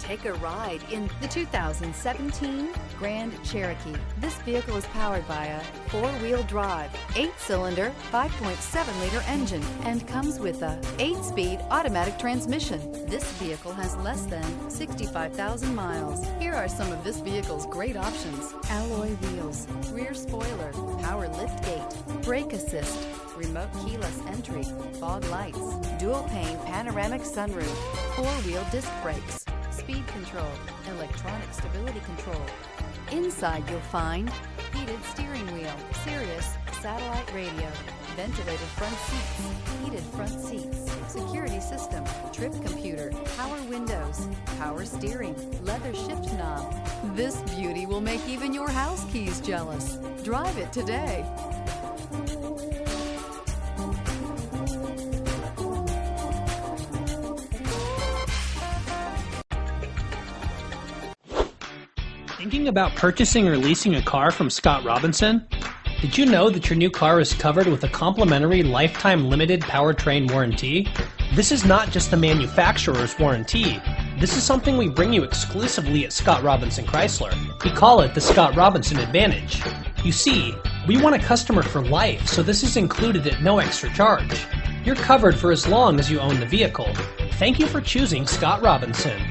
Take a ride in the 2017 Grand Cherokee. This vehicle is powered by a 4-wheel drive, 8-cylinder, 5.7-liter engine and comes with a 8-speed automatic transmission. This vehicle has less than 65,000 miles. Here are some of this vehicle's great options: alloy wheels, rear spoiler, power liftgate, brake assist, remote keyless entry, fog lights, Dual-Pane Panoramic Sunroof, 4-wheel disc brakes, speed control, electronic stability control. Inside you'll find heated steering wheel, Sirius satellite radio, ventilated front seats, heated front seats, security system, trip computer, power windows, power steering, leather shift knob. This beauty will make even your house keys jealous. Drive it today. Thinking about purchasing or leasing a car from Scott Robinson? Did you know that your new car is covered with a complimentary lifetime limited powertrain warranty? This is not just the manufacturer's warranty. This is something we bring you exclusively at Scott Robinson Chrysler. We call it the Scott Robinson Advantage. You see, we want a customer for life, so this is included at no extra charge. You're covered for as long as you own the vehicle. Thank you for choosing Scott Robinson.